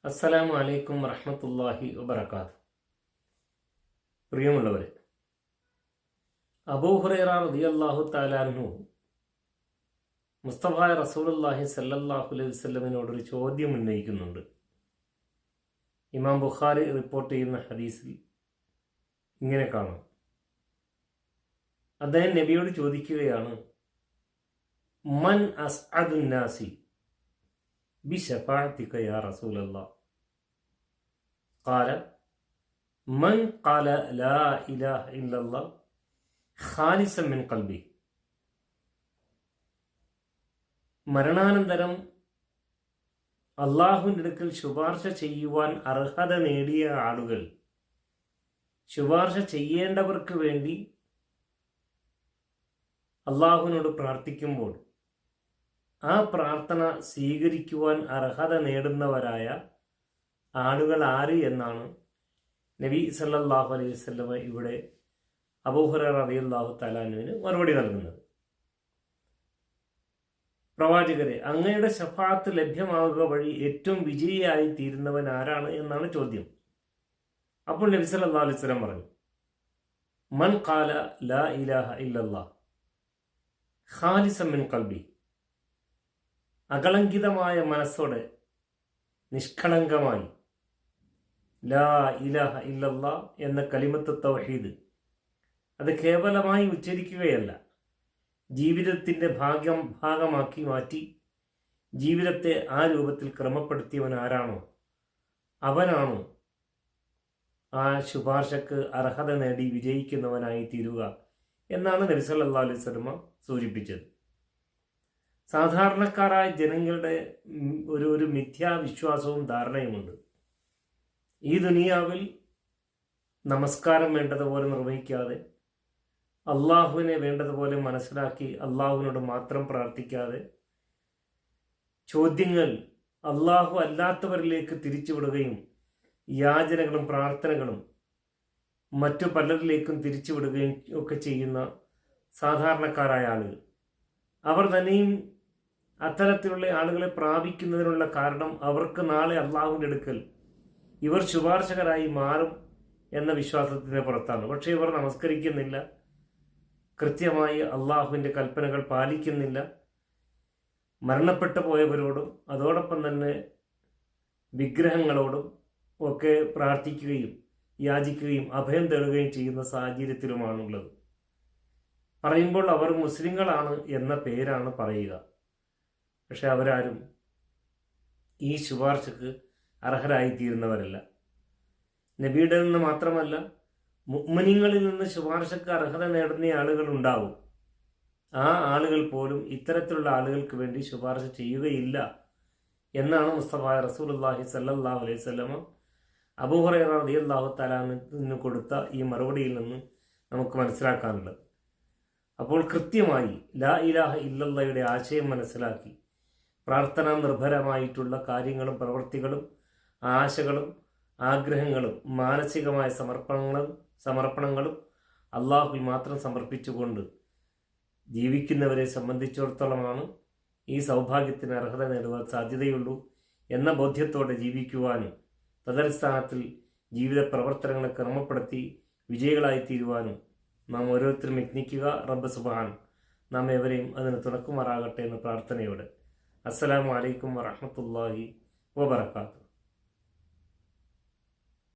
അസ്സലാമു അലൈക്കും വറഹ്മത്തുള്ളാഹി വബറകാതുഹു. പ്രിയമുള്ളവരെ, അബൂ ഹുറൈറ റളിയല്ലാഹു തആല അൻഹു മുസ്തഫ റസൂലുള്ളാഹി സ്വല്ലല്ലാഹു അലൈഹി വസല്ലമിനോടൊരു ചോദ്യം ഉന്നയിക്കുന്നുണ്ട്. ഇമാം ബുഖാരി റിപ്പോർട്ട് ചെയ്യുന്ന ഹദീസിൽ ഇങ്ങനെ കാണാം. അദ്ദേഹം നബിയോട് ചോദിക്കുകയാണ്, മൻ അസ്അദുൻ നാസി ബിശഫാഅതിക യാ റസൂലല്ലാഹ്. ഖാല മൻ ഖാല ലാ ഇലാഹ ഇല്ലല്ലാഹ് ഖാലിസൻ മിൻ ഖൽബി. മരണാനന്തരം അള്ളാഹുവിൻ്റെ അടുക്കൽ ശുപാർശ ചെയ്യുവാൻ അർഹത നേടിയ ആളുകൾ ശുപാർശ ചെയ്യേണ്ടവർക്ക് വേണ്ടി അള്ളാഹുവിനോട് പ്രാർത്ഥിക്കുമ്പോൾ ആ പ്രാർത്ഥന സ്വീകരിക്കുവാൻ അർഹത നേടുന്നവരായ ആളുകൾ ആര് എന്നാണ് നബി സല്ലല്ലാഹു അലൈഹി വസല്ലമ ഇവിടെ അബൂ ഹുറൈറ റളിയല്ലാഹു തആല അൻഹുവിന് മറുപടി നൽകുന്നത്. പ്രവാചകരെ, അങ്ങയുടെ ശഫാഅത്ത് ലഭ്യമാവുക വഴി ഏറ്റവും വിജയിയായി തീരുന്നവൻ ആരാണ് എന്നാണ് ചോദ്യം. അപ്പോൾ നബി സല്ലല്ലാഹു അലൈഹി വസല്ലം പറഞ്ഞു, മൻ ഖാല ലാ ഇലാഹ ഇല്ലല്ലാഹ് ഖാലിസൻ മിൻ ഖൽബി. അകളങ്കിതമായ മനസ്സോടെ നിഷ്കളങ്കമായി ലാ ഇലാഹ ഇല്ലല്ലാ എന്ന കലിമത്ത് തൗഹീദ് അത് കേവലമായി ഉച്ചരിക്കുകയല്ല, ജീവിതത്തിൻ്റെ ഭാഗമാക്കി മാറ്റി ജീവിതത്തെ ആ രൂപത്തിൽ ക്രമപ്പെടുത്തിയവൻ ആരാണോ അവനാണോ ആ ശുപാർശക്ക് അർഹത നേടി വിജയിക്കുന്നവനായി തീരുക എന്നാണ് നബി സല്ലല്ലാഹു അലൈഹി വസല്ലം സൂചിപ്പിച്ചത്. സാധാരണക്കാരായ ജനങ്ങളുടെ ഒരു മിഥ്യാവിശ്വാസവും ധാരണയുമുണ്ട്. ഈ ദുനിയാവിൽ നമസ്കാരം വേണ്ടതുപോലെ നിർവഹിക്കാതെ, അള്ളാഹുവിനെ വേണ്ടതുപോലെ മനസ്സിലാക്കി അള്ളാഹുവിനോട് മാത്രം പ്രാർത്ഥിക്കാതെ, ചോദ്യങ്ങൾ അള്ളാഹു അല്ലാത്തവരിലേക്ക് തിരിച്ചുവിടുകയും യാചനകളും പ്രാർത്ഥനകളും മറ്റു പലരിലേക്കും തിരിച്ചുവിടുകയും ഒക്കെ ചെയ്യുന്ന സാധാരണക്കാരായ ആളുകൾ, അവർ തന്നെയും അത്തരത്തിലുള്ള ആളുകളെ പ്രാപിക്കുന്നതിനുള്ള കാരണം അവർക്ക് നാളെ അള്ളാഹുവിൻ്റെ അടുക്കൽ ഇവർ ശുപാർശകരായി മാറും എന്ന വിശ്വാസത്തിൻ്റെ പുറത്താണ്. പക്ഷേ ഇവർ നമസ്കരിക്കുന്നില്ല, കൃത്യമായി അള്ളാഹുവിൻ്റെ കൽപ്പനകൾ പാലിക്കുന്നില്ല, മരണപ്പെട്ടു പോയവരോടും അതോടൊപ്പം തന്നെ വിഗ്രഹങ്ങളോടും ഒക്കെ പ്രാർത്ഥിക്കുകയും യാചിക്കുകയും അഭയം തേടുകയും ചെയ്യുന്ന സാഹചര്യത്തിലുമാണുള്ളത്. പറയുമ്പോൾ അവർ മുസ്ലിങ്ങളാണ് എന്ന പേരാണ് പറയുക. പക്ഷെ അവരാരും ഈ ശുപാർശക്ക് അർഹരായിത്തീരുന്നവരല്ല. നബിയുടെ നിന്ന് മാത്രമല്ല, മുഅ്മിനീങ്ങളിൽ നിന്ന് ശുപാർശക്ക് അർഹത നേടുന്ന ആളുകൾ ഉണ്ടാവും. ആ ആളുകൾ പോലും ഇത്തരത്തിലുള്ള ആളുകൾക്ക് വേണ്ടി ശുപാർശ ചെയ്യുകയില്ല എന്നാണ് മുസ്തഫ റസൂലുള്ളാഹി സ്വല്ലല്ലാഹു അലൈഹി വസല്ലം അബൂ ഹുറൈറ റളിയല്ലാഹു തആല അൻഹു കൊടുത്ത ഈ മറുപടിയിൽ നിന്ന് നമുക്ക് മനസ്സിലാക്കാനുള്ളത്. അപ്പോൾ കൃത്യമായി ലാ ഇലാഹ ഇല്ലല്ലാഹയുടെ ആശയം മനസ്സിലാക്കി പ്രാർത്ഥനാ നിർഭരമായിട്ടുള്ള കാര്യങ്ങളും പ്രവൃത്തികളും ആശകളും ആഗ്രഹങ്ങളും മാനസികമായ സമർപ്പണങ്ങളും അള്ളാഹുവിൽ മാത്രം സമർപ്പിച്ചുകൊണ്ട് ജീവിക്കുന്നവരെ സംബന്ധിച്ചിടത്തോളമാണ് ഈ സൗഭാഗ്യത്തിന് അർഹത നേടുവാൻ സാധ്യതയുള്ളൂ എന്ന ബോധ്യത്തോടെ ജീവിക്കുവാനും തദടിസ്ഥാനത്തിൽ ജീവിത പ്രവർത്തനങ്ങളെ ക്രമപ്പെടുത്തി വിജയികളായി തീരുവാനും നാം ഓരോരുത്തരും യത്നിക്കുക. റബ്ബ് സുബ്ഹാൻ നാം ഏവരെയും അതിന് തുണക്കുമാറാകട്ടെ എന്ന പ്രാർത്ഥനയോടെ അസ്സലാമു അലൈക്കും വറഹ്മത്തുള്ളാഹി വബറകാതുഹു.